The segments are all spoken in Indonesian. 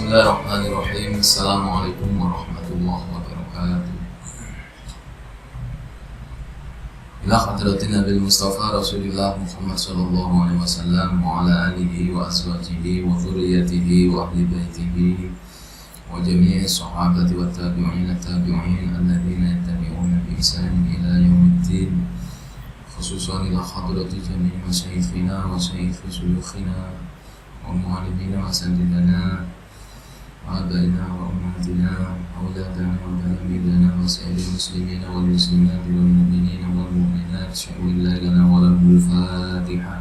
Bismillahirrahmanirrahim. Assalamualaikum warahmatullahi wabarakatuh. Ila hadratin Nabil Mustafa Rasulullah Muhammad sallallahu alaihi wasallam wa ala alihi wa azwajihi wa dhurriyyatihi wa ahli baitihi wa jami'i sahabati wa tabi'in alladhina yattabi'una bi ihsanin ila yaumiddin. Khususan ila hadrati jami'i masyayikhina wa syayikh suyukhina wa mu'allimina wa asatidana وآبائنا وأمهاتنا وأولادنا وتلاميذنا وسائر المسلمين والمسلمات والمؤمنين والمؤمنات شهد الله لنا ولهم الفاتحة.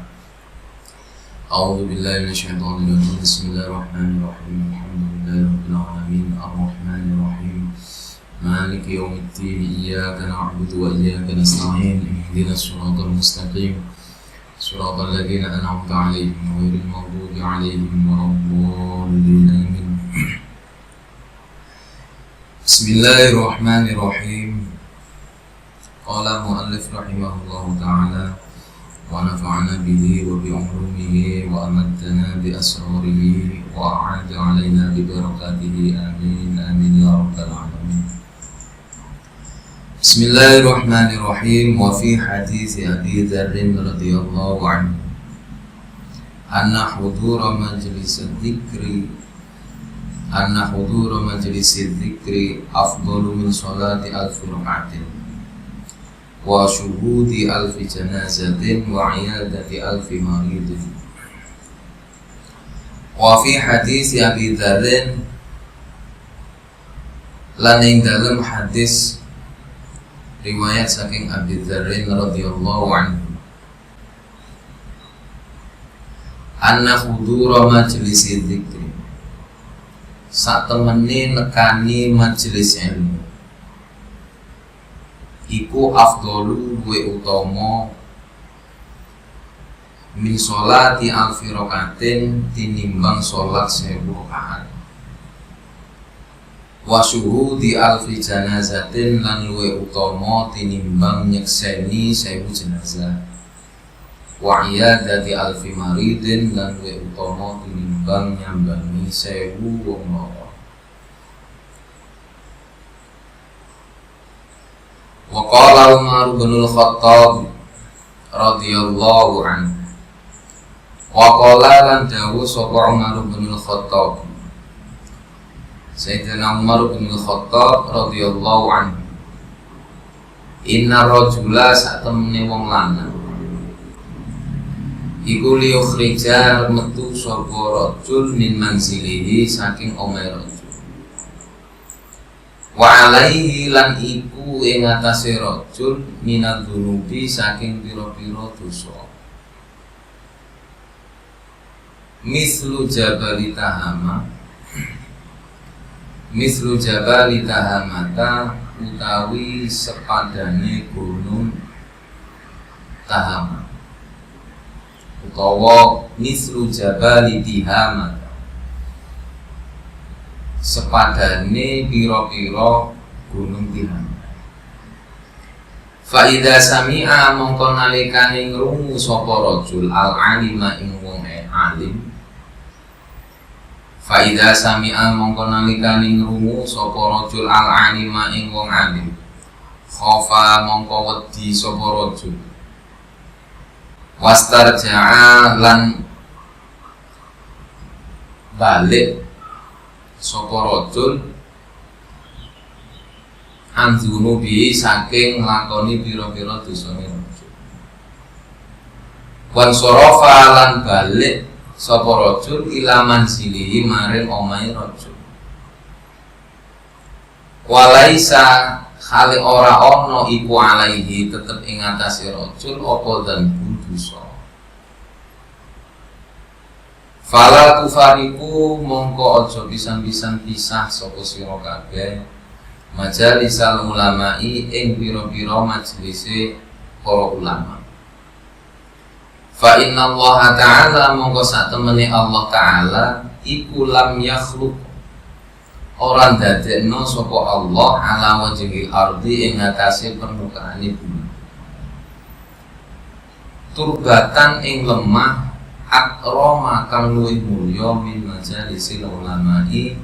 أعوذ بالله من الشيطان الرجيم. بسم الله الرحمن الرحيم. الحمد لله رب العالمين الرحمن الرحيم مالك يوم الدين. إياك نعبد وإياك نستعين. اهدنا الصراط المستقيم صراط الذين أنعمت عليهم غير المغضوب عليهم ولا الضالين. آمين. Bismillahirrahmanirrahim. Qala mu'allif rahimahullahu ta'ala wa nafa'ana bihi wa bi'ulumihi wa amaddana bi asrarihi wa a'ada alaina bi barakatihi. Amin amin ya rabbal alamin. Bismillahirrahmanirrahim. Wa fi hadits Abi Dzar radhiyallahu anhu anna hudura majlis dzikri afdalu min salati alfi rak'atin wa syuhudi alfi janazatin wa iyadati alfi maridin. Wa fi hadis Abi Dzar, lan ing dalem hadis riwayat saking Abi Dzar radhiyallahu anhu anna hudura majlis dzikri, sak temene nekani majelis ilmu iku afdalu luwih utama min sholati alfi rakatin tinimbang sholat 1000 rakaat wa syuhudi alfi janazatin lan luwih utama tinimbang nyekseni 1000 jenazah wa iyadati alfi maridin lan luwih utama tinimbang nyambangi 1000 wong lara. Wa qala Umar bin Al-Khattab radhiyallahu anhu, wa qala lan dawuh sapa Umar bin Al-Khattab, Sayyidina Umar bin Al-Khattab radhiyallahu anhu, inna rajula satemene wong lanang iku liyukhrija metu sapa rajul min manzilihi saking omahe rajul, wa alaihi lan iku ing atase rajul minadzunubi saking pira-pira dosa, mislu jabali tahamata utawi sepadane gunung Tahama, utawa mislu jabali Tihama sepadane pira-pira gunung Tihama. Fa idza sami'a mongko nalikane ngrungu sapa rajul al-alima ing wong alim, fa idza sami'a mongko nalikane ngrungu sapa rajul al-alima ing wong alim, khofa mongko wedi sapa rajul, wastarja'a lan balik sapa rajul anzunubi saking nglakoni pira-pira dosane rajul, wan sarafa lan balik sapa rajul ila manzilihi maring omahe rajul, walaisa khali ora ana iku alaihi tetep ing atase rajul apa dzanbun dosa. Fala tufariku mongko aja pisan-pisan pisah sapa sira kabeh majalisal ulama'i ing pira-pira majelise para ulama. Fa inna Allah ta'ala mongko satemene Allah ta'ala iku lam yakhluq orang dadekno sapa Allah ala wajhil ardi ing atase permukaan bumi turbatan ing lemah akrama kang luwih mulya min majalisil ulama'i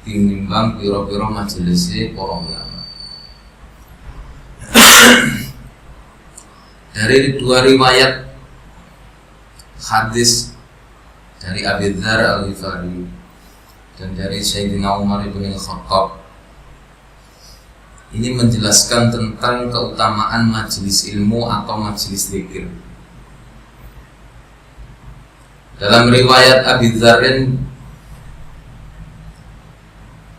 tinimbang pira-pira majelise para ulama. Dari dua riwayat hadis dari Abi Dzar Al-Ghifari dan dari Sayyidina Umar bin Khattab, ini menjelaskan tentang keutamaan majelis ilmu atau majelis zikir. Dalam riwayat Abi Dzar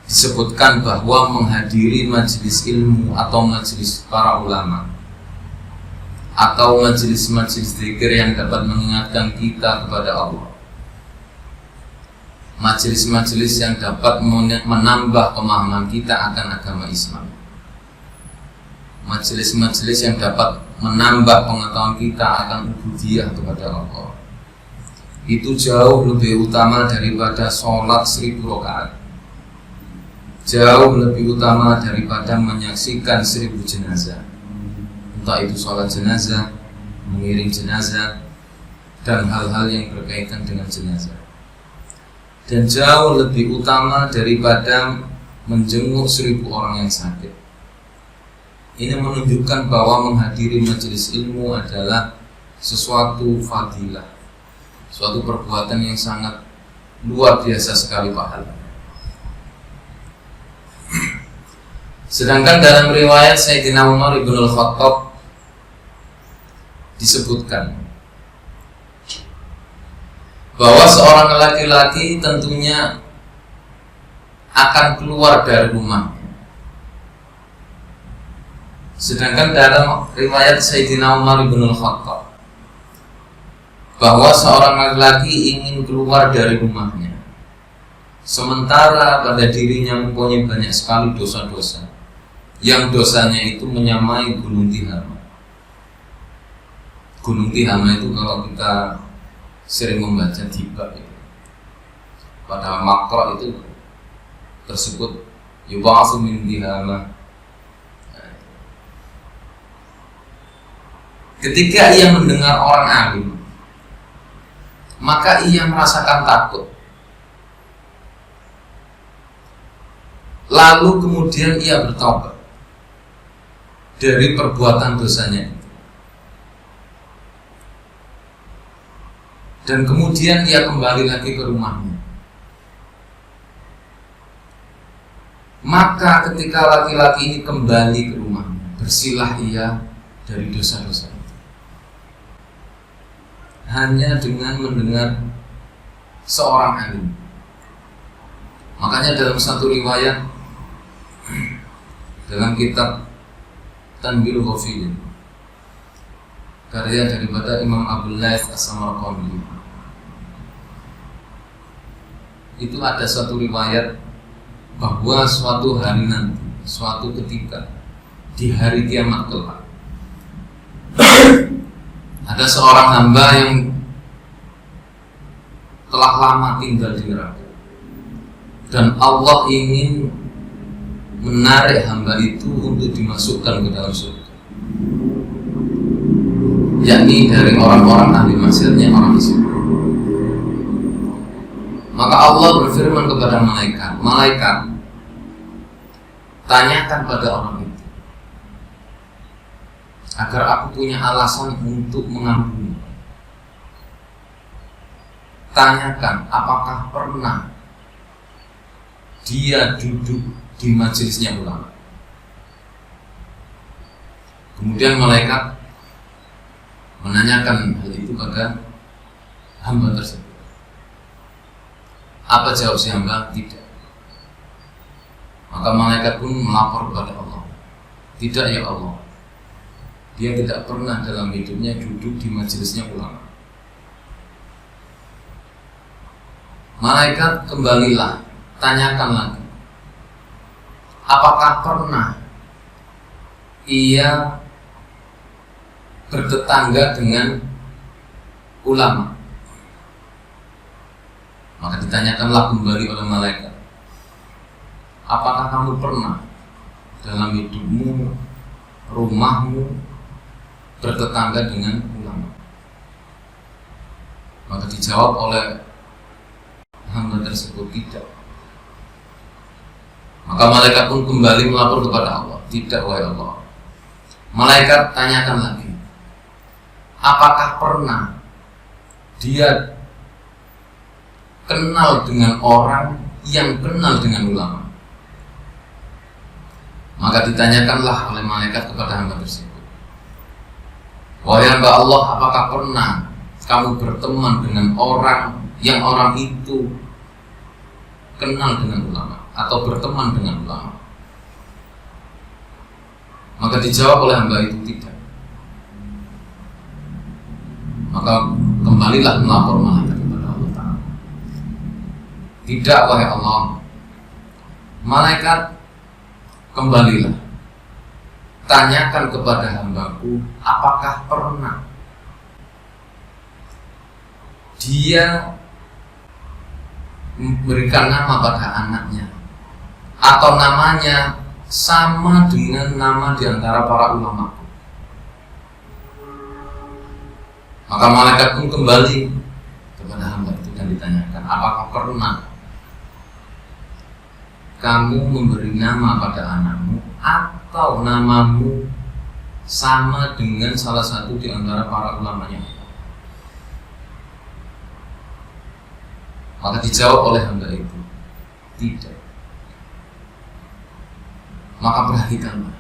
disebutkan bahwa menghadiri majelis ilmu atau majelis para ulama atau majelis-majelis zikir yang dapat mengingatkan kita kepada Allah, majelis-majelis yang dapat menambah pemahaman kita akan agama Islam, majelis-majelis yang dapat menambah pengetahuan kita akan ubudiyah kepada Allah, itu jauh lebih utama daripada sholat 1000 rakaat, jauh lebih utama daripada menyaksikan 1000 jenazah, entah itu sholat jenazah, mengiring jenazah, dan hal-hal yang berkaitan dengan jenazah. Dan jauh lebih utama daripada menjenguk 1000 orang yang sakit. Ini menunjukkan bahwa menghadiri majelis ilmu adalah sesuatu fadilah, suatu perbuatan yang sangat luar biasa sekali pahala. Sedangkan dalam riwayat Sayyidina Umar bin Khattab disebutkan bahwa seorang laki-laki tentunya akan keluar dari rumah. Sedangkan dalam riwayat Sayyidina Umar bin Khattab bahwa seorang laki-laki ingin keluar dari rumahnya, sementara pada dirinya mempunyai banyak sekali dosa-dosa, yang dosanya itu menyamai gunung Tihama. Gunung Tihama itu kalau kita sering membaca Dibak itu, pada makro itu tersebut yub'atsu min Tihama. Ketika ia mendengar orang alim, maka ia merasakan takut. Lalu kemudian ia bertobat dari perbuatan dosanya itu. Dan kemudian ia kembali lagi ke rumahnya. Maka ketika laki-laki ini kembali ke rumahnya, bersihlah ia dari dosa-dosa itu hanya dengan mendengar seorang alim. Makanya dalam satu riwayat dalam kitab Tanbihul Ghafilin karya daripada Imam Abdul Laith As-Samarqandi, itu ada satu riwayat bahwa suatu hari nanti, suatu ketika di hari kiamat kelak, ada seorang hamba yang telah lama tinggal di neraka, dan Allah ingin menarik hamba itu untuk dimasukkan ke dalam surga, yakni dari orang-orang ahli maksiatnya orang Islam. Maka Allah berfirman kepada malaikat, "Malaikat, tanyakan pada orang itu agar aku punya alasan untuk mengampuni. Tanyakan apakah pernah dia duduk di majelisnya ulama." Kemudian malaikat menanyakan hal itu pada hamba tersebut. Apa jawab si hamba? Tidak. Maka malaikat pun melapor kepada Allah, "Tidak ya Allah, dia tidak pernah dalam hidupnya duduk di majelisnya ulama." Malaikat kembalilah, tanyakan lagi, apakah pernah ia bertetangga dengan ulama? Maka ditanyakanlah kembali oleh malaikat, apakah kamu pernah dalam hidupmu, rumahmu bertetangga dengan ulama? Maka dijawab oleh hamba tersebut, tidak. Maka malaikat pun kembali melapor kepada Allah, tidak wahai Allah. Malaikat tanyakan lagi, apakah pernah dia kenal dengan orang yang kenal dengan ulama? Maka ditanyakanlah oleh malaikat kepada hamba tersebut, wahai hamba Allah, apakah pernah kamu berteman dengan orang yang orang itu kenal dengan ulama atau berteman dengan ulama? Maka dijawab oleh hamba itu, tidak. Maka kembalilah melapor malaikat kepada Allah Ta'ala, tidak wahai Allah. Malaikat, kembalilah, tanyakan kepada hambaku, apakah pernah dia memberikan nama pada anaknya atau namanya sama dengan nama di antara para ulama. Maka malaikat pun kembali kepada hamba itu dan ditanyakan, apakah pernah kamu memberi nama pada anakmu atau namamu sama dengan salah satu di antara para ulamanya? Maka dijawab oleh hamba itu, tidak. Maka perhatikanlah,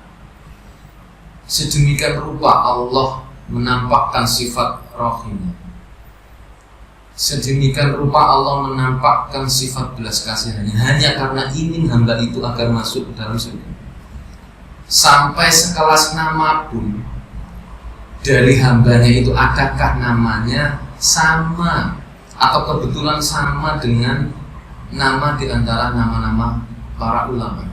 sedemikian rupa Allah menampakkan sifat rahimnya, sedemikian rupa Allah menampakkan sifat belas kasihannya, hanya karena ingin hamba itu agar masuk ke dalam surga. Sampai sekelas nama pun dari hambanya itu, adakah namanya sama atau kebetulan sama dengan nama di antara nama-nama para ulama?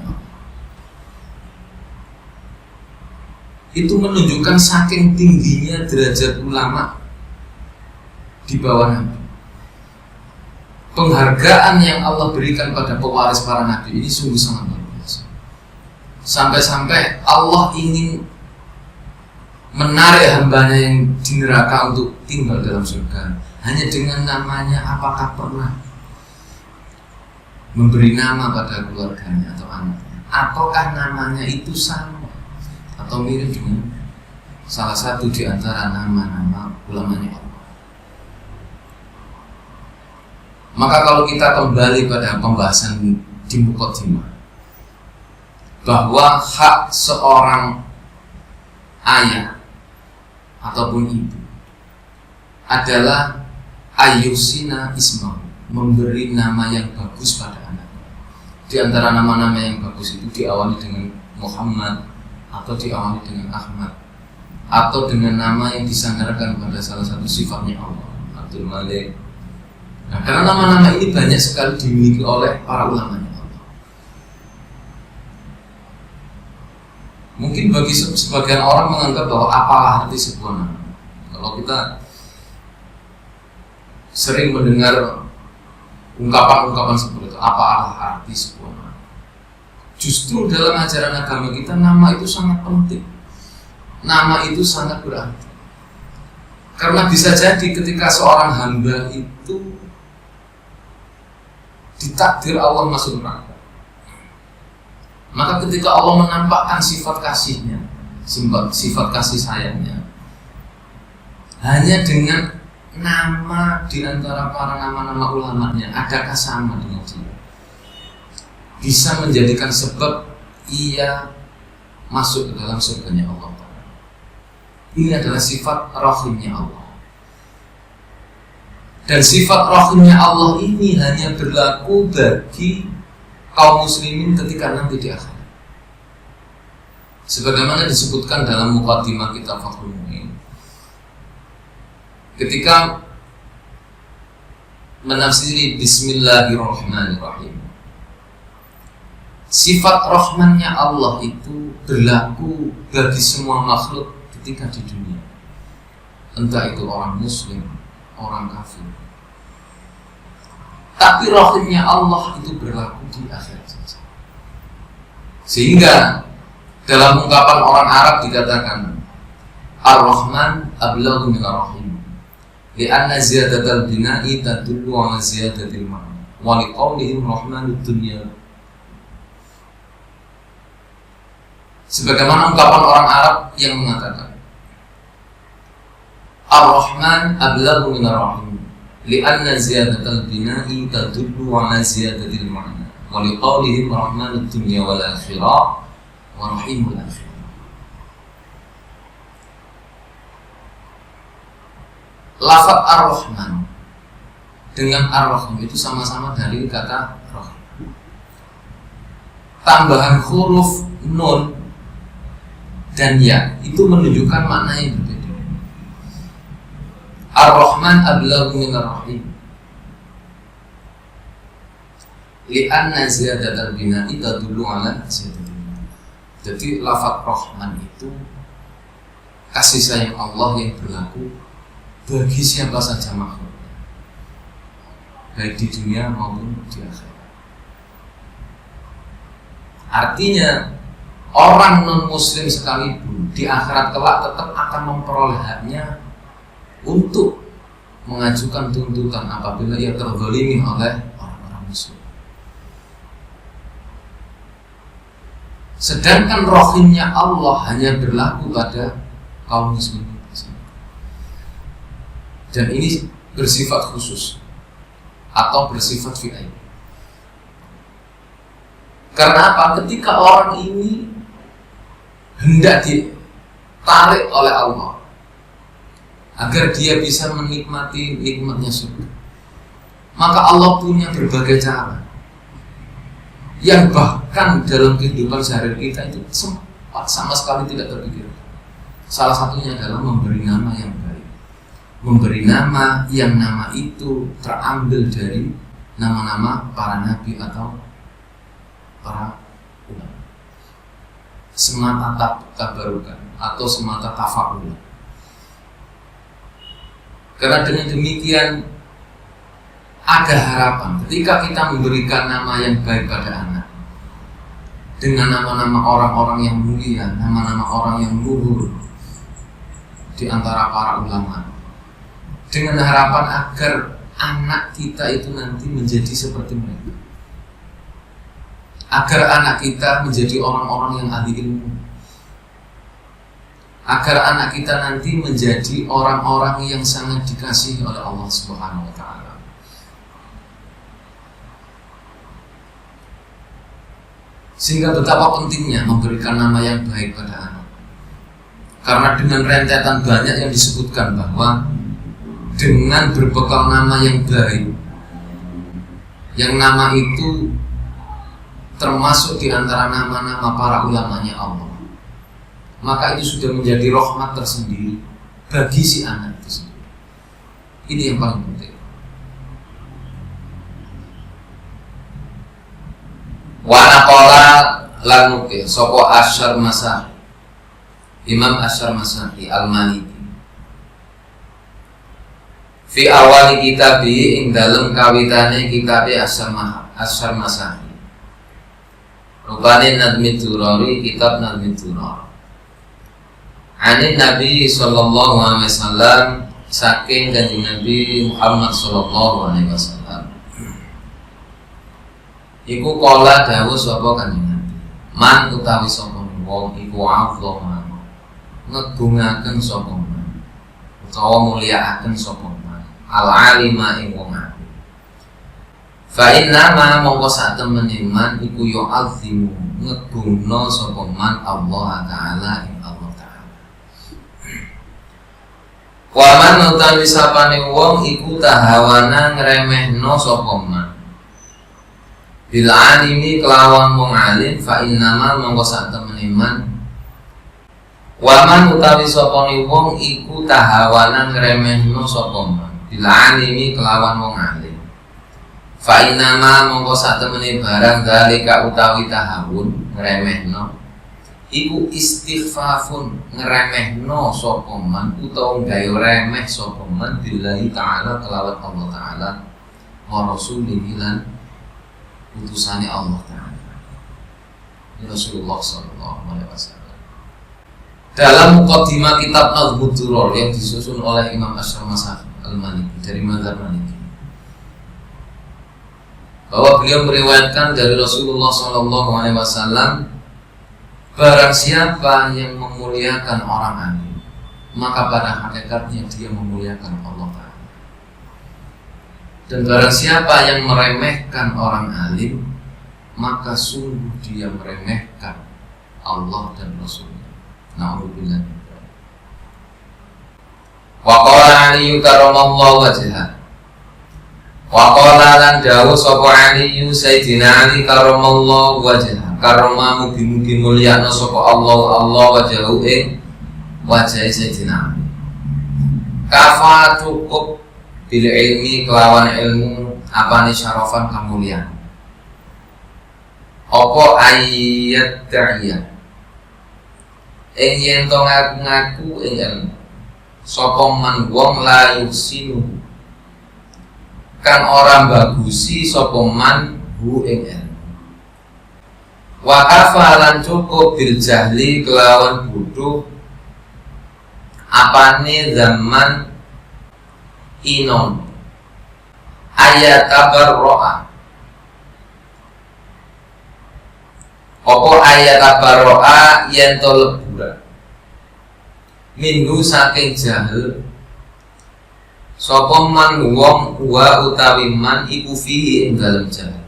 Itu menunjukkan saking tingginya derajat ulama di bawah Nabi. Penghargaan yang Allah berikan pada pewaris para Nabi ini sungguh sangat luar biasa. Sampai-sampai Allah ingin menarik hambanya yang di neraka untuk tinggal dalam surga hanya dengan namanya. Apakah pernah memberi nama pada keluarganya atau anaknya, ataukah namanya itu sama atau mirip dengan salah satu di antara nama-nama ulamanya Allah? Maka kalau kita kembali pada pembahasan di Muqaddimah, bahwa hak seorang ayah ataupun ibu adalah ayyusina ismahu, memberi nama yang bagus pada anaknya. Di antara nama-nama yang bagus itu diawali dengan Muhammad, atau diawali dengan Ahmad, atau dengan nama yang disandarkan pada salah satu sifatnya Allah, Abdul Malik. Nah, karena nama-nama ini banyak sekali dimiliki oleh para ulamanya Allah. Mungkin bagi sebagian orang menganggap bahwa apalah arti sebuah nama. Kalau kita sering mendengar ungkapan-ungkapan seperti itu, apalah arti sebuah nama. Justru dalam ajaran agama kita, nama itu sangat penting. Nama itu sangat berarti. Karena bisa jadi ketika seorang hamba itu ditakdir Allah masuk neraka, maka ketika Allah menampakkan sifat kasihnya, sifat kasih sayangnya, hanya dengan nama di antara para nama-nama ulamanya, adakah sama dengan dia, bisa menjadikan sebab ia masuk ke dalam surganya Allah. Ini adalah sifat rahimnya Allah. Dan sifat rahimnya Allah ini hanya berlaku bagi kaum muslimin ketika nanti di akhirat. Sebagaimana disebutkan dalam Muqaddimah kitab Fathul Mu'in, ketika menafsiri Bismillahirrahmanirrahim, sifat rahmannya Allah itu berlaku bagi semua makhluk ketika di dunia, entah itu orang muslim, orang kafir. Tapi rahimnya Allah itu berlaku di akhirat saja. Sehingga dalam ungkapan orang Arab dikatakan Ar-Rahman ablaghu minar rahim. Li'anna ziyadatal bina'i tadullu 'ala ziyadatil ma'na wa liqaulihim rahmanud dunya. Sebagaimana ungkapan orang Arab yang mengatakan Ar-Rahman ablaghu minar Rahim li'anna ziyadatal bina'i tadullu 'ala ziyadatil ma'na wa liqaulihim rahmanud dunya wal akhirah wa rahimul akhirah. Lafaz Ar-Rahman dengan Ar-Rahim itu sama-sama dari kata Rahim. Tambahan huruf nun dan ya itu menunjukkan makna yang berbeda. Ar-Rahman ablaghu minar Rahim li'anna ziyadatal bina'i tadullu 'ala ziyadatil ma'na. Jadi lafaz Rahman itu kasih sayang Allah yang berlaku bagi siapa saja makhluk, baik di dunia maupun di akhirat. Artinya orang non muslim sekalipun di akhirat kelak tetap akan memperoleh haknya untuk mengajukan tuntutan apabila ia terzalimi oleh orang-orang muslim. Sedangkan rahimnya Allah hanya berlaku pada kaum muslim. Dan ini bersifat khusus atau bersifat VIP. Karena apa? Ketika orang ini hendak ditarik oleh Allah agar dia bisa menikmati nikmatnya surga, maka Allah punya berbagai cara yang bahkan dalam kehidupan sehari-hari kita itu sama sekali tidak terpikirkan. Salah satunya adalah memberi nama yang baik, memberi nama yang nama itu terambil dari nama-nama para nabi atau para ulama, semata tabarukan atau semata tafa'ul. Karena dengan demikian ada harapan ketika kita memberikan nama yang baik pada anak dengan nama-nama orang-orang yang mulia, nama-nama orang yang luhur di antara para ulama, dengan harapan agar anak kita itu nanti menjadi seperti mereka, agar anak kita menjadi orang-orang yang ahli ilmu, agar anak kita nanti menjadi orang-orang yang sangat dikasihi oleh Allah Subhanahu wa Ta'ala. Sehingga betapa pentingnya memberikan nama yang baik pada anak, karena dengan rentetan banyak yang disebutkan bahwa dengan berbekal nama yang baik, yang nama itu termasuk di antara nama-nama para ulamanya Allah, maka itu sudah menjadi rahmat tersendiri bagi si anak itu sendiri. Ini yang paling penting. Wa naqala lan nukil sapa Asy-Syarmasahi, Imam Asy-Syarmasahi Al-Maliki, fi awali kitabi ing dalem kawitane kitabe Asy-Syarmasahi, rupane Nadmi Durari, kitab Nadmi Durari, anin Nabi sallallahu alaihi wasallam, saking kanjeng Nabi Muhammad sallallahu alaihi wasallam, iku kala dawuh sapa kanjeng Nabi, man utawi sapa wong iku azama ngegungaken sapa man utawa mulyakaken sapa man al-alima ing wong alim, fa inna ma mongko sak temene man iku yo azimu ngegungno sapa man Allah taala ing Allah taala. Wa man utawi sapane wong iku tahawana ngremehno sapa man bil alimi kelawan wong alim, fa inna ma mongko sak temene man wa man utawi sapane wong iku tahawana ngremehno sapa man bil alimi kelawan wong alim, fa inna ma mongko sak temene barang dalika utawi tahawun ngremehno iku istighfafun ngremehno sapa man utawa gawe remeh sapa man billahi taala kelawan Allah taala wa rasulihi lan utusane Allah taala Rasulullah sallallahu alaihi wasallam. Dalam muqaddimah kitab Al-Mudurar yang disusun oleh Imam Asy-Syarmasahi Al-Maliki, dari mazhab Maliki, bahwa beliau meriwayatkan dari Rasulullah SAW, barang siapa yang memuliakan orang alim, maka pada hakikatnya dia memuliakan Allah Ta'ala. Dan barang siapa yang meremehkan orang alim, maka sungguh dia meremehkan Allah dan Rasulnya. Na'udzubillah. Wa qala Ali karramallahu wajhah. Wa qala lan dawuh sapa Ali Sayyidina Ali karramallahu wajhah. Karma mugi-mugi mulyana sapa Allah wajahu ing wajah Sayyidina Ali. Kafa cukup bil ilmi kelawan ilmu apane syarafan kamuliaan. Apa ayat ta'iyah ing yen to ngaku ing ilmu sapa man wong la yusinu kan ora bagusi sapa man hu ing ilmu. Wa kafalan cukup bil jahli kelawan bodoh apane zaman inon ayat tabarroa. Apa ayat tabarroa yen to leburan minhu saking jahil sapa man wong wa utawi man iku fihi ing dalem jahil.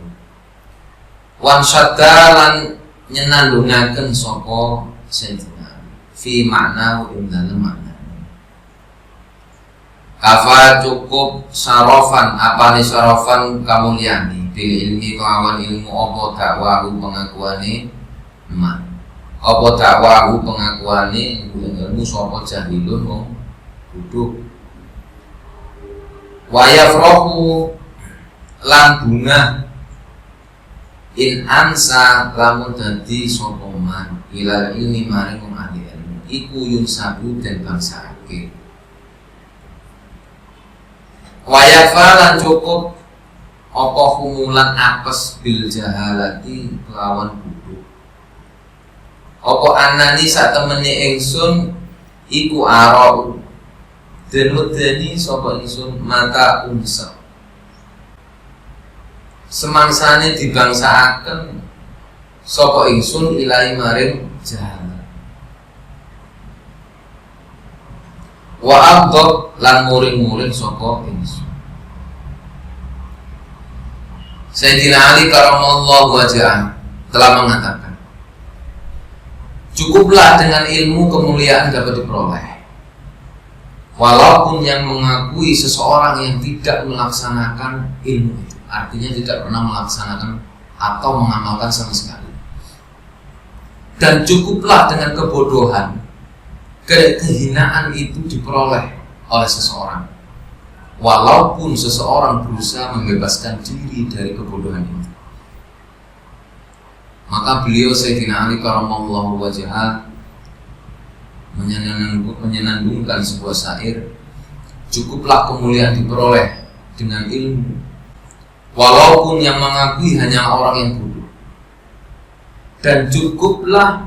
Wan syaddalan nyenandungaken sapa Sayyidina fi makna ing dalem makna. Kafa cukup sarofan apane sarofan kamulyani bil ilmi kelawan ilmu apa dakwahu pengakuane man. Apa dakwahu pengakuane ilmu sapa jahilun wong bodho. Wa yafrahu lan bungah in ansa lamun dadi sapa man ilal ilmi maring wong ahli ilmu iku yun sabu dan bangsake. Wayafa lan cukup apa humulan apes bil jahalati kelawan bodoh. Apa anani sak temene ingsun iku arau den wedeni sapa ingsun mata unsa semangsane dibangsaaken sapa ingsun ilahi maring jahanam. Wa abdot lan muring-muring sapa ingsun. Sayyidina Ali karramallahu wajhah telah mengatakan, cukuplah dengan ilmu kemuliaan dapat diperoleh. Walaupun yang mengakui seseorang yang tidak melaksanakan ilmu itu, artinya tidak pernah melaksanakan atau mengamalkan sama sekali. Dan cukuplah dengan kebodohan, kehinaan itu diperoleh oleh seseorang, walaupun seseorang berusaha membebaskan diri dari kebodohan itu. Maka beliau Sayyidina Ali karramallahu wajhah menyenandungkan sebuah syair, cukuplah kemuliaan diperoleh dengan ilmu, walaupun yang mengakui hanya orang yang bodoh. Dan cukuplah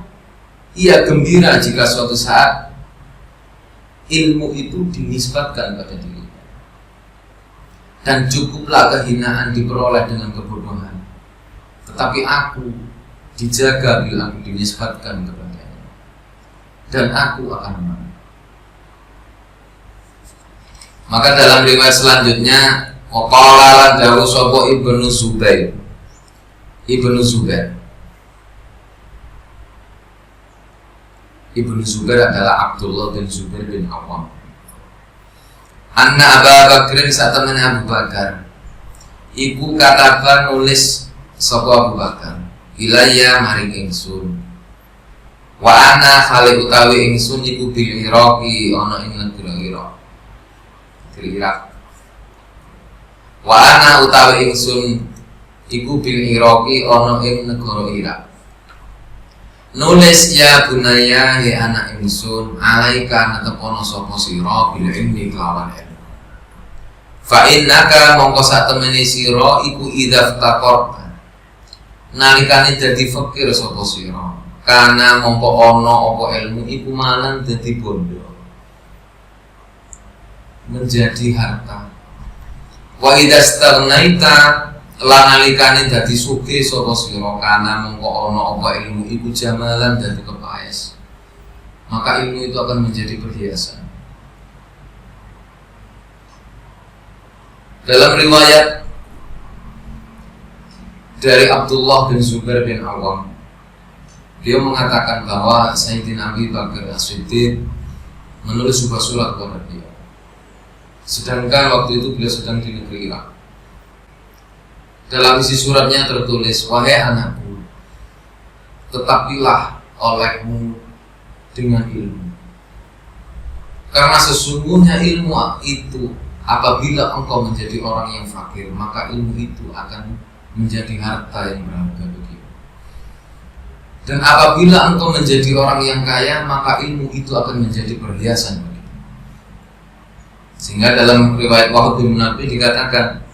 ia gembira jika suatu saat ilmu itu dinisbatkan pada dirinya. Dan cukuplah kehinaan diperoleh dengan kebodohan, tetapi aku dijaga bila aku dinisbatkan kepadanya, dan aku akan menang. Maka dalam riwayat selanjutnya, waqala lan dawuh sapa Ibnu Zubair. Ibnu Zubair adalah Abdullah bin Zubair bin Awam. Anna Abu Bakr saat temen Abu Bakar iku kataban nulis sapa Abu Bakar ilayya maring ingsun wa ana khali utawi ingsun iku bil Iraqi ana ing negara Irak. Wa ana utawi ingsun iku bil Iraqi ana ing negara Irak. Nulis ya bunaya he anak ingsun alaika natepono sapa sira bil ilmi kelawan ilmu. Fa innaka mongko sak temene sira iku idza taqarta nalikane dadi fakir sapa sira kana mongko ana apa ilmu iku malan dadi bondo. menjadi harta. Wa idza stagnaita lan nalikane dadi sugih sapa sira kana mongko ana apa ilmu iku jamalan dadi kepaes. Maka ilmu itu akan menjadi perhiasan. Dalam riwayat dari Abdullah bin Zubair bin Awam, beliau mengatakan bahwa Sayyidina Abi Bakar As-Siddiq menulis sebuah surat kepada beliau. Sedangkan waktu itu beliau sedang di negeri Irak. Dalam isi suratnya tertulis, wahai anakku, tetapilah olehmu dengan ilmu. Karena sesungguhnya ilmu itu apabila engkau menjadi orang yang fakir, maka ilmu itu akan menjadi harta yang berharga bagimu. Dan apabila engkau menjadi orang yang kaya, maka ilmu itu akan menjadi perhiasan bagimu. Sehingga dalam riwayat Wahab bin Munabbih dikatakan,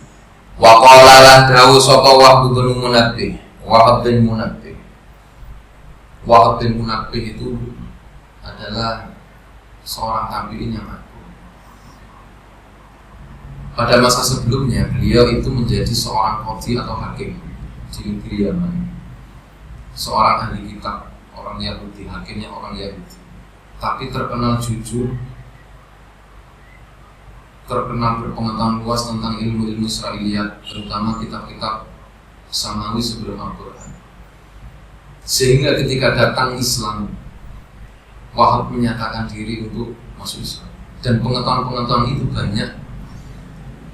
wa qala lan dawu sapa Wahab bin Munabbih. Wahab bin Munabbih itu adalah seorang tabi'in yang agung. Pada masa sebelumnya beliau itu menjadi seorang qadhi atau hakim di negeri Yaman, seorang ahli kitab, orang Yahudi, hakimnya orang Yahudi, tapi terkenal jujur, terkenal berpengetahuan luas tentang ilmu-ilmu Israiliyat, terutama kitab-kitab Samawi sebelum Al-Quran. Sehingga ketika datang Islam, Wahab menyatakan diri untuk masuk Islam, dan pengetahuan-pengetahuan itu banyak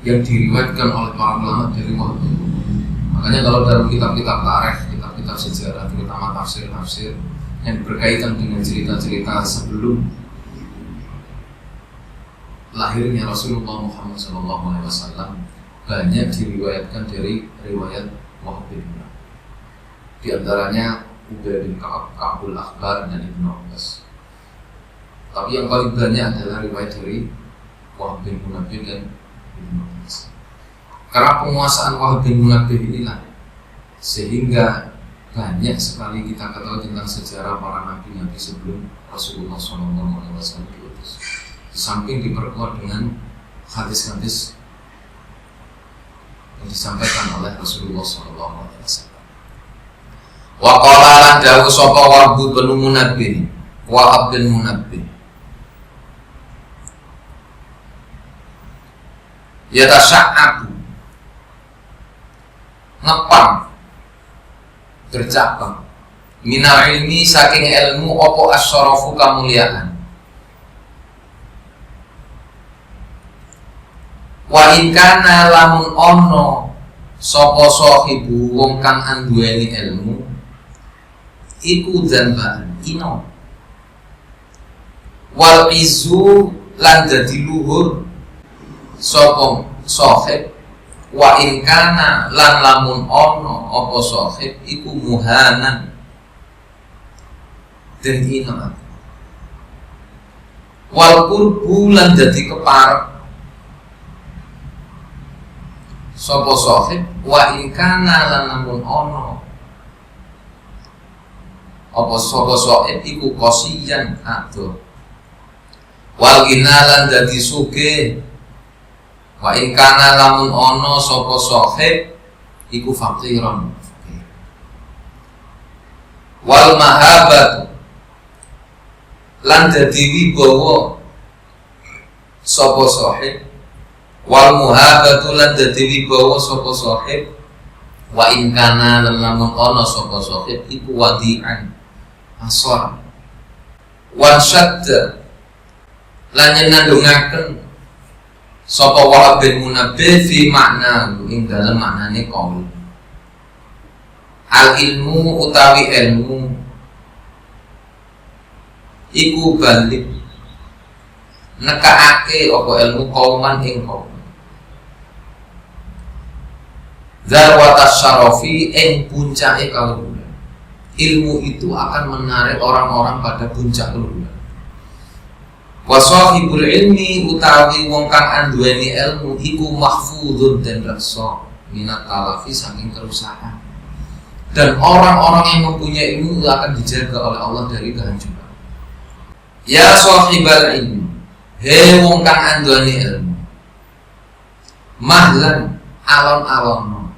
yang diriwayatkan oleh para ulama dari Wahab. Makanya kalau dalam kitab-kitab tarikh, kitab-kitab sejarah, terutama tafsir-tafsir yang berkaitan dengan cerita-cerita sebelum lahirnya Rasulullah Muhammad SAW, banyak diriwayatkan dari riwayat Wahab bin Munabbih. Di antaranya Ubay bin Ka'ab, Ka'bul Akhbar, dan Ibnu Abbas. Tapi yang paling banyak adalah riwayat dari Wahab bin Munabbih dan Ibnu Abbas. Karena penguasaan Wahab bin Munabbih inilah sehingga banyak sekali kita ketahui tentang sejarah para nabi-nabi sebelum Rasulullah SAW diutus. Di samping diperkuat dengan hadis-hadis yang disampaikan oleh Rasulullah SAW. Wa qala lan dawu sapa Wahab bin Munabbih, Wahab bin Munabbih, yatasya'abu, ngepang, bercabang, minal ilmi saking ilmu opo asyarafu kamuliaan. Wa in kana lamun ono sapa sahibu wong kang anduweni ilmu iku dzanban ino, wal izu lan dadi luhur sapa sahib, wa in kana lan lamun ono apa sahib iku muhanan den ina, wal qurbu lan dadi keparek sapa sahib, wa in kana lan lamun ono apa sapa sahib iku qasiyan ado, wal ginalan dadi sugih, wa in kana lamun ono sapa sahib iku faqiran, wal mahabat lan dadi wibawa sapa sahib, wal muhabatu lan dadi wibawa sapa sahib, wa in kana lamun ono sapa sahib iku wadi'an asor, wan syadda lan nyenandungaken sapa Wahab bin Munabbih fi makna ing dalem maknane qaul. Al ilmu utawi ilmu iku balik nekaake apa ilmu kauman ing kaum. Zarwatas syarafi ing puncake kaluhuran. Ilmu itu akan menarik orang-orang pada puncak kaluhuran. Wasahibul ilmi utawi wong kang anduweni ilmu iku mahfudun dan raksa minat talafi saking kerusakan. Dan orang-orang yang mempunyai ilmu akan dijaga oleh Allah dari kehancuran. Ya sahibal ilmi, he wong kang anduweni ilmu, mahlan alon-alon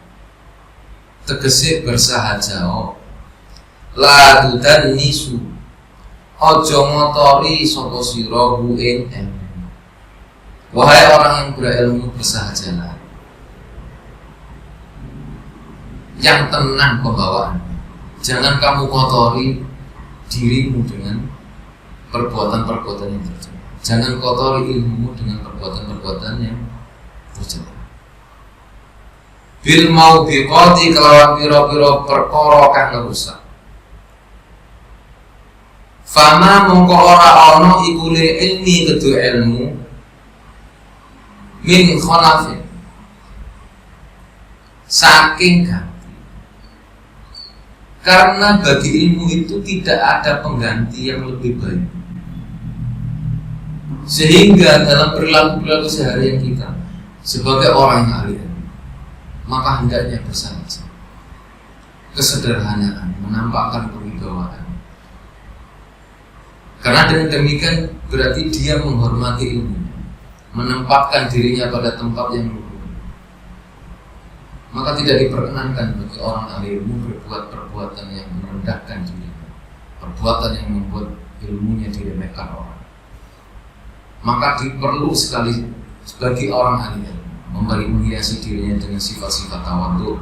tegese bersahaja la tudan nisu ojo ngotori sapa sira hu ing ilmu. Wahai orang yang berilmu, bersahajalah, yang tenang pembawaannya. Jangan kamu kotori dirimu dengan perbuatan-perbuatan yang tercela. Jangan kotori ilmumu dengan perbuatan-perbuatan yang tercela. Bil mau biqati kelawan pira-pira perkara kang rusak. Fama mongko ora ana iku li ilmi kedu ilmu min khalafin saking ganti. Karena bagi ilmu itu tidak ada pengganti yang lebih baik. Sehingga dalam perilaku seharian kita sebagai orang yang ahli, maka hendaknya bersahaja, kesederhanaan, menampakkan kewibawaan. Karena dengan demikian berarti dia menghormati ilmu, menempatkan dirinya pada tempat yang luhur. Maka tidak diperkenankan bagi orang ahli ilmu berbuat perbuatan yang merendahkan dirinya, perbuatan yang membuat ilmunya diremehkan orang. Maka diperlu sekali bagi orang ahli ilmu menghiasi dirinya dengan sifat-sifat tawadhu,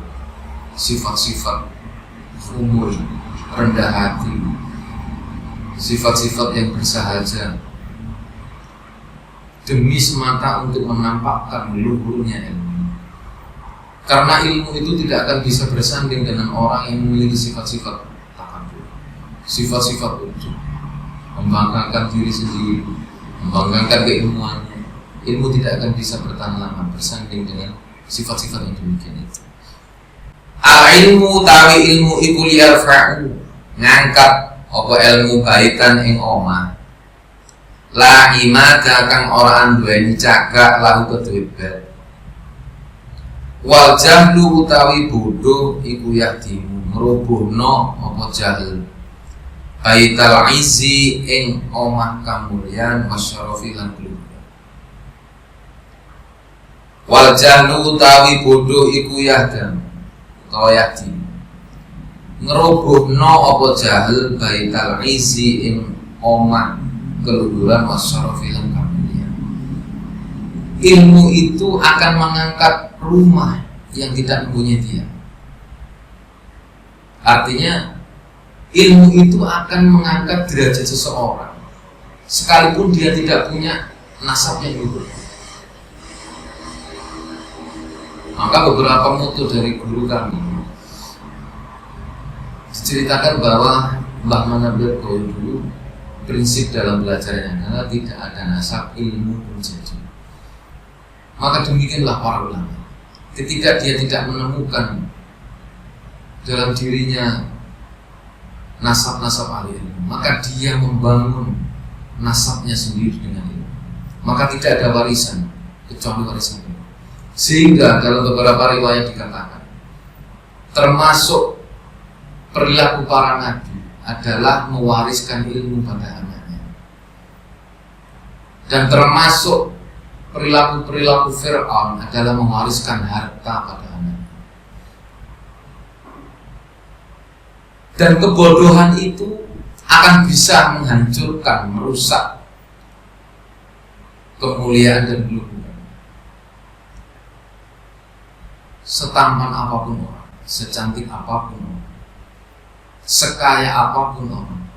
sifat-sifat umur, rendah hati, sifat-sifat yang bersahaja, demi semata untuk menampakkan luhurnya ilmu. Karena ilmu itu tidak akan bisa bersanding dengan orang yang memiliki sifat-sifat takabur, sifat-sifat ujub, membanggakan diri sendiri, membanggakan keilmuannya. Ilmu tidak akan bisa bertahan lama bersanding dengan sifat-sifat yang demikian itu. Al-ilmu tawi ilmu iku liyarfa'u, ngangkat apa ilmu baitan ing omah. La imada kang ora anduweni cagak lahu kedue bet. Wal jahlu utawi bodoh iku yahdimu ngrubuhno apa jahil. Baital izzi ing omah kamulyan wasyarafi lan keluhur. Wal jahlu utawi bodoh iku yahdam utawa yahdimu ngerubuhno apa jahil baital izzi ing omah keluhuran wasyarafi lan kamulyan. Ilmu itu akan mengangkat rumah yang tidak mempunyai dia. Artinya ilmu itu akan mengangkat derajat seseorang sekalipun dia tidak punya nasab yang luhur. Maka beberapa mutu dari guru kami diceritakan bahwa Mbah Manabil Qawi dulu prinsip dalam belajarnya adalah tidak ada nasab ilmu pun jadi. Maka demikianlah para ulama. Ketika dia tidak menemukan dalam dirinya nasab-nasab ahli ilmu, maka dia membangun nasabnya sendiri dengan ilmu. Maka tidak ada warisan kecuali warisan ilmu. Sehingga dalam beberapa riwayat dikatakan termasuk perilaku para nabi adalah mewariskan ilmu pada anaknya, dan termasuk perilaku Fir'aun adalah mewariskan harta pada anaknya. Dan kebodohan itu akan bisa menghancurkan, merusak kemuliaan dan keluhuran. Setampan apapun orang, secantik apapun orang, sekaya apapun orang,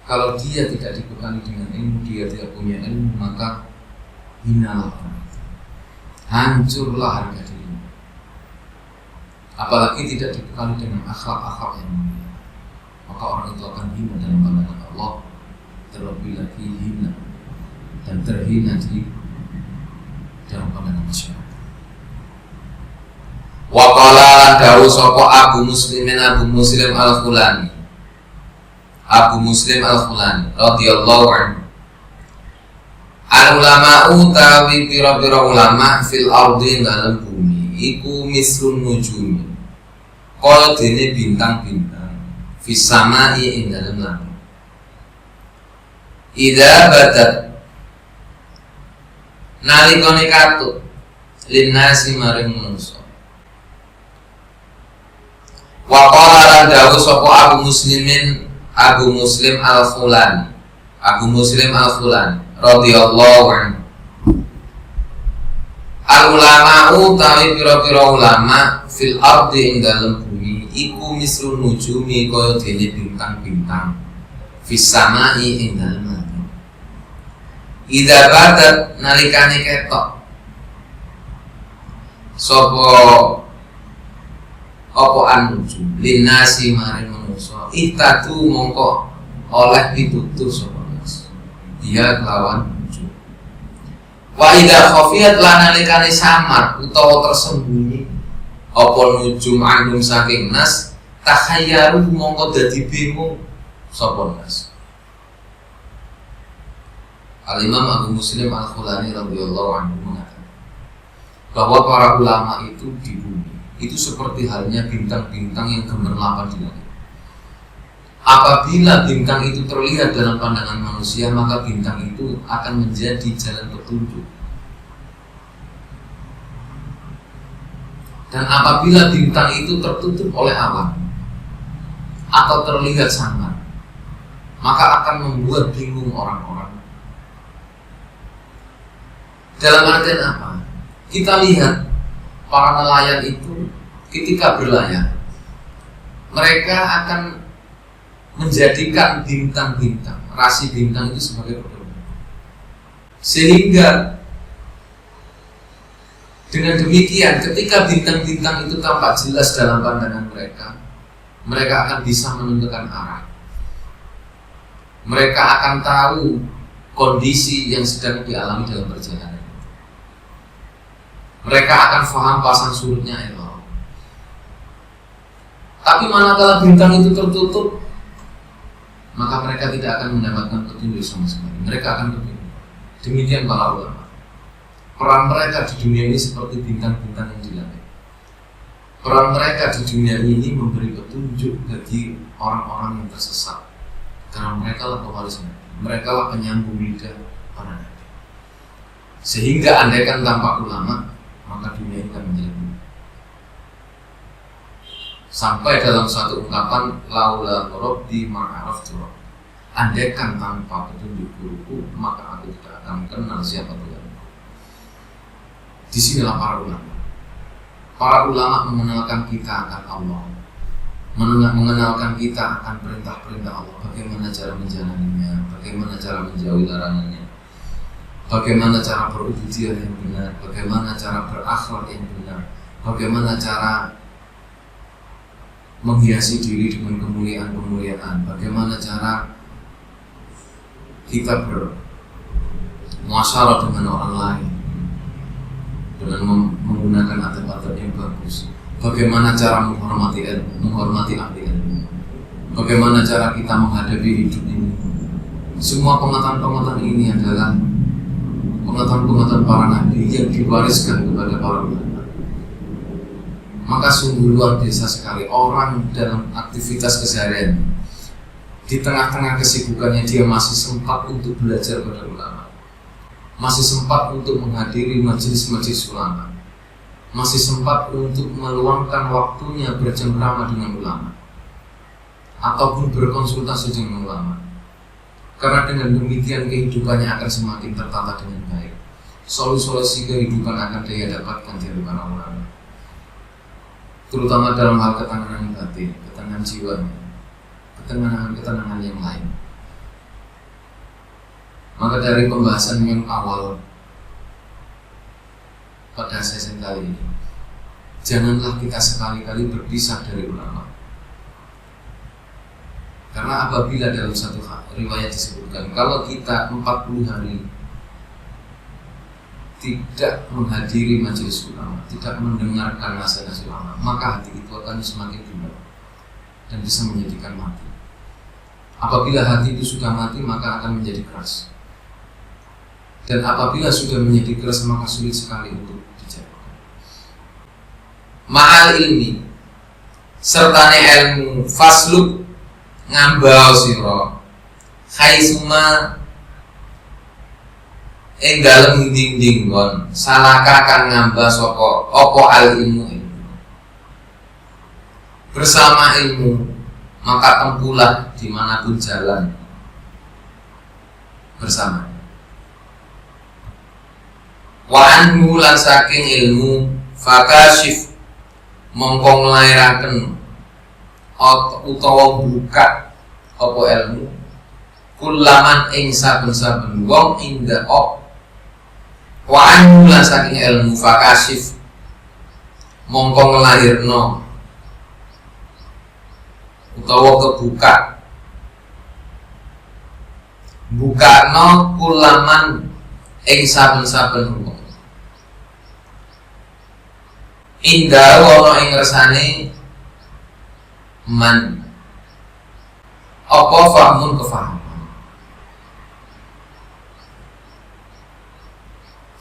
kalau dia tidak dibekali dengan ilmu, dia tidak punya ilmu, maka hinalah orang itu, hancurlah harga dirinya. Apalagi tidak dibekali dengan akhlak-akhlak yang mulia, maka orang itu akan hina dalam pandangan Allah, terlebih lagi hina dan terhina di dalam pandangan masyarakat. Wa qala dawu sapa Abu Muslim Al-Khulani, Abu Muslim Al-Khulani radhiyallahu anhu, al-ulama'u tawi pira-pira ulama fil ardi dalam bumi iku mislun nujumi, kaya dene bintang-bintang fis samai ing dalam langit. Idza badat nalikane katut linnasi maring manungsa. Wa qala lan dawuh sapa Abu Muslim Al-Khulani radhiyallahu anhu. Al-ulama'u tawi pira-pira ulama fil ardi ing dalem bumi iku mislu nujumi kaya dene bintang-bintang fis samai ing dalem langit. Idza badat nalikane ketok sapa apa anujum linasi maring manusa itatu mongko oleh pitutur sapa nas dia kelawan nujum. Wa idza khafiyat lan nalikane samar utawa tersembunyi apa nujum anum saking nas takhayyaru mongko dadi bingung sapa nas. Al-Imam Abu Muslim Al-Khulani radhiyallahu anhu mengatakan bahwa para ulama itu di bumi itu seperti halnya bintang-bintang yang gemerlapan di langit. Apabila bintang itu terlihat dalam pandangan manusia, maka bintang itu akan menjadi jalan petunjuk. Dan apabila bintang itu tertutup oleh awan atau terlihat samar, maka akan membuat bingung orang-orang. Dalam artian apa? Kita lihat para nelayan itu ketika berlayar, mereka akan menjadikan bintang-bintang, rasi bintang itu sebagai pedoman. Sehingga dengan demikian ketika bintang-bintang itu tampak jelas dalam pandangan mereka, mereka akan bisa menentukan arah. Mereka akan tahu kondisi yang sedang dialami dalam perjalanan. Mereka akan paham pasang surutnya air laut. Tapi manakala bintang itu tertutup, maka mereka tidak akan mendapatkan petunjuk sama sekali. Mereka akan kebingungan. Demikian para ulama. Peran mereka di dunia ini seperti bintang-bintang yang di langit. Peran mereka di dunia ini memberi petunjuk bagi orang-orang yang tersesat. Karena mereka lah pewaris Nabi. Mereka lah penyambung lidah para Nabi. Sehingga andaikan tanpa ulama, maka dunia ini akan menjadi buruk. Sampai dalam satu ungkapan laula rabbi ma'araftu rabbi. Andaikan tanpa petunjuk guruku, maka aku tidak akan kenal siapa Tuhan. Disinilah para ulama. Para ulama mengenalkan kita akan Allah, mengenalkan kita akan perintah-perintah Allah, bagaimana cara menjalaninya, bagaimana cara menjauhi larangannya, bagaimana cara berubudiyah yang benar, bagaimana cara berakhlak yang benar, bagaimana cara menghiasi diri dengan kemuliaan-kemuliaan, bagaimana cara kita bermuasyarah dengan orang lain dengan menggunakan adab-adab yang bagus, bagaimana cara menghormati ahli ilmu, bagaimana cara kita menghadapi hidup ini. Semua pengetahuan-pengetahuan ini adalah pengetahuan-pengetahuan para nabi yang diwariskan kepada para ulama. Maka sungguh luar biasa sekali orang dalam aktivitas keseharian, di tengah-tengah kesibukannya dia masih sempat untuk belajar pada ulama, masih sempat untuk menghadiri majelis-majelis ulama, masih sempat untuk meluangkan waktunya bercengkrama dengan ulama ataupun berkonsultasi dengan ulama. Karena dengan demikian kehidupannya akan semakin tertata dengan baik. Solusi-solusi kehidupan akan dia dapatkan dari para ulama, terutama dalam hal ketenangan batin, ketenangan jiwanya, ketenangan yang lain. Maka dari pembahasan yang awal pada sesi kali ini, janganlah kita sekali-kali berpisah dari ulama. Karena apabila dalam satu riwayat disebutkan, kalau kita 40 hari tidak menghadiri majelis ulama, tidak mendengarkan nasihat ulama, maka hati itu akan semakin gelap dan bisa menjadikan mati. Apabila hati itu sudah mati, maka akan menjadi keras. Dan apabila sudah menjadi keras, maka sulit sekali untuk dijaga. Ma'al ilmi sertane ilmu fasluk ngambau sira khaisuma ing dalem dinding kon salaka kang ngambah sapa apa al ilmu. Bersama ilmu maka tempuhlah dimanapun jalan bersama. Wa anhu lan saking ilmu fakashif mongko nglairaken utawa buka apa ilmu kulaman ing saben-saben wong inda op. Wa anhu lan saking ilmu fakashif mongko nglairno utawa kebuka bukano kulaman ing saben-saben wong indah ana ing ngersane man apa fahmun kefahaman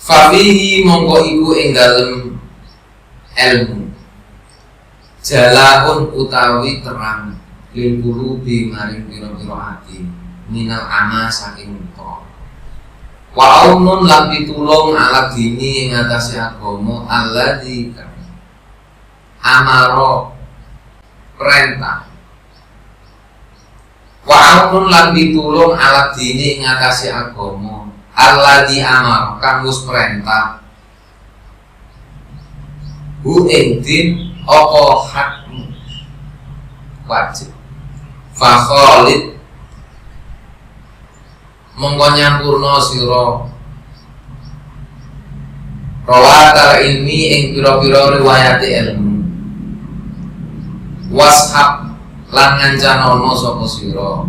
fafihi mongko iku ing dalem ilmu jalaun utawi terang lil qulubi maring pira-pira ati minal ama saking muka wa aunun lan pitulung ala dini ing atase agama alladzi amaro perintah wa aunun lan pitulung ala dini ing atase agama alladzi amaro kang wis perintah hu ing din apa hakmu wajib fa khalid mongko nyampurna sira rawatal ilmi ing pira-pira riwayat ilmu washab lan ngancanono sapa sira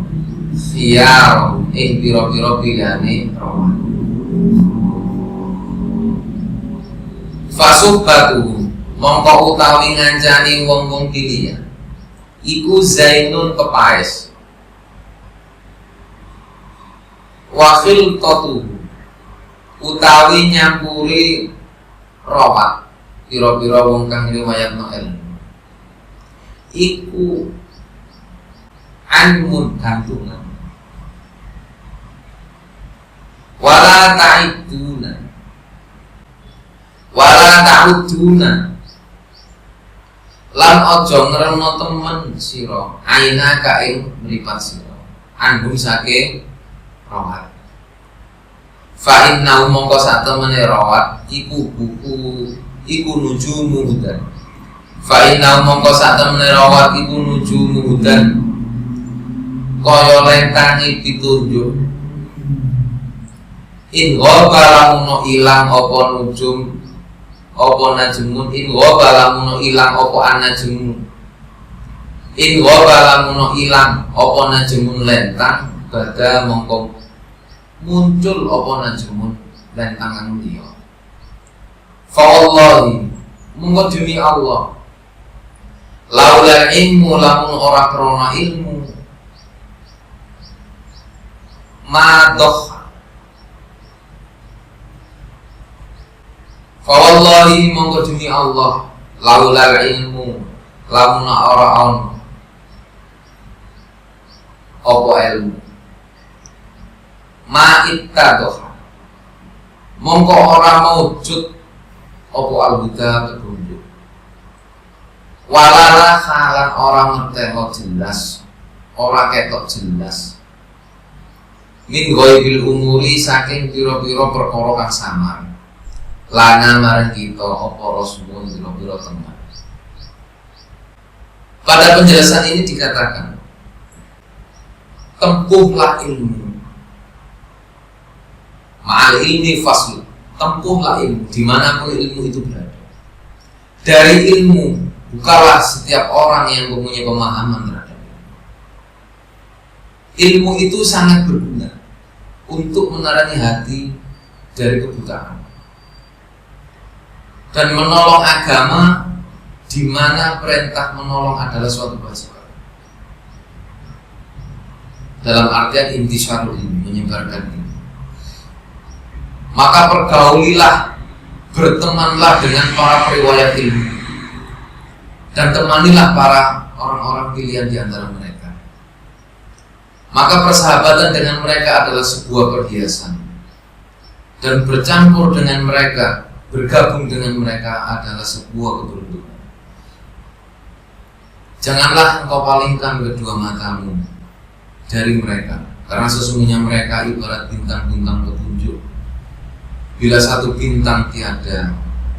khiyar ing pira-pira pilihane rawat fasubatu mongko utawi ngancani wong-wong pilihan iku zainun kepaes wakil totu utawi nyampuri rawat pira-pira wong kang riwayatno ilmu iku anmun gantungan wala ta'uduna lan aja ngremno temen sira aina ka ing mripat sira anhum saking rawat fa inna mongko sak temene rawat iku buku iku nujumu hudan fa inna mongko sak temene rawat iku nujumu hudan kaya lentane pitunjuk in ghaba lamun ilang apa nujum apa najmun in ghaba lamun ilang apa anajmun in ghaba lamun ilang apa najmun lentang bada mongko muncul apa najmun lentangan liya fa wallahi mongko demi Allah laula ilmu lamun ora krana ilmu madoh fa wallahi mongko demi Allah laula ilmu lamun ora ana apa ilmu ma'ittadoh mongko ora maujud apa al-huda petunjuk walala halan orang ngerteno jelas ora ketok jelas min ghaibil umuri saking pira-pira perkara kang samar lana marang kita apa rasulun pira-pira teman. Pada penjelasan ini dikatakan tempuhlah ilmu ma'al ilmi faslu, tempuhlah ilmu dimanapun ilmu itu berada. Dari ilmu bukalah setiap orang yang mempunyai pemahaman terhadap ilmu itu sangat berguna untuk menerangi hati dari kebutaan dan menolong agama di mana perintah menolong adalah suatu kewajiban. Dalam artian intisyarul ilmi, menyebarkan ilmu. Maka pergaulilah, bertemanlah dengan para periwayat ilmu dan temanilah para orang-orang pilihan di antara mereka. Maka persahabatan dengan mereka adalah sebuah perhiasan dan bercampur dengan mereka, bergabung dengan mereka adalah sebuah keberuntungan. Janganlah engkau palingkan kedua matamu dari mereka, karena sesungguhnya mereka ibarat bintang-bintang petunjuk. Bila satu bintang tiada,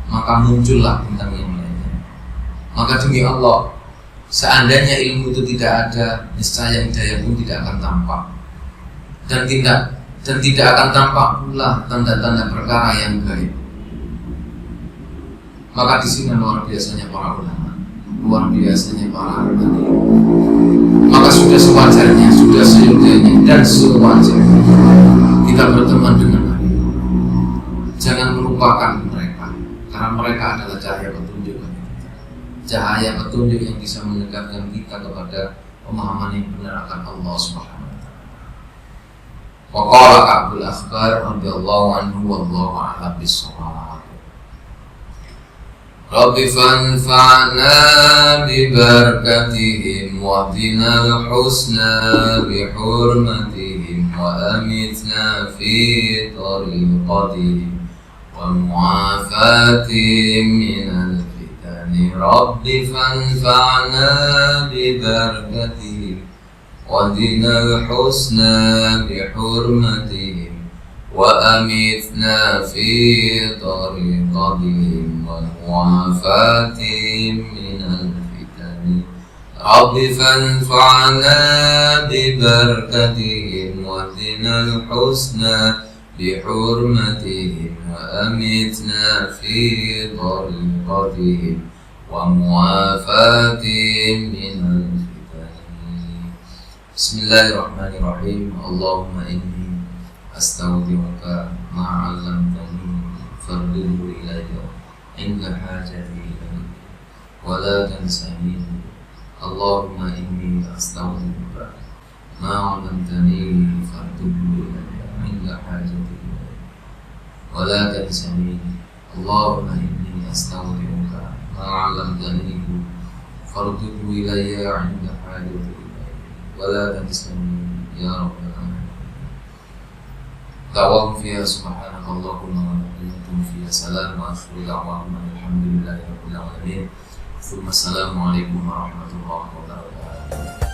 maka muncullah bintang yang lainnya. Maka demi Allah, seandainya ilmu itu tidak ada, niscaya hidayah pun tidak akan tampak, dan tidak akan tampak pula tanda-tanda perkara yang gaib. Maka di sini luar biasanya para ulama, luar biasanya para ahli. Maka sudah sewajarnya, sudah seyogyanya dan sewajarnya kita berteman dengan mereka. Jangan melupakan mereka, karena mereka adalah cahaya petunjuk bagi kita. Cahaya petunjuk yang bisa mendekatkan kita kepada pemahaman yang benar akan Allah Subhanahu wa taala. Wa qala Ka'bul Akhbar radhiyallahu anhu wallahu a'lam bis-shawab. Rabbi fanfa'na bi barakatihim wa dinal husna bi hurmatihim wa amitna fi tariqatihim wa mu'afatihim minal fitani. Rabbi fanfa'na bi barakatihim wa dinal husna bi hurmatihim wa amitna fi tariqatihim wa mu'afatihim minal fitani. Rabbi fanfa'na bi barakatihim wa dinal husna bi hurmatihim wa amitna fi tariqatihim wa mu'afatihim minal fitani. Bismillahirrahmanirrahim. Allahumma inni astaghfiruka ma 'allamtani fardhu ilayya inda hajati ilayhi wa la tansani. Allahumma inni astaghfiruka ma 'allamtani fardhu ilayya inda hajati ilayhi wa la tansani. Allahumma inni astaghfiruka ma 'allamtani fardhu ilayya inda hajati ilayhi wa la tansani ya rabbal alamin. Da'wahum fiha subhanakallahumma wa bihamdika fiha salam wa akhiru da'wahum alhamdulillahi rabbil alamin. Assalamualaikum warahmatullahi wabarakatuh.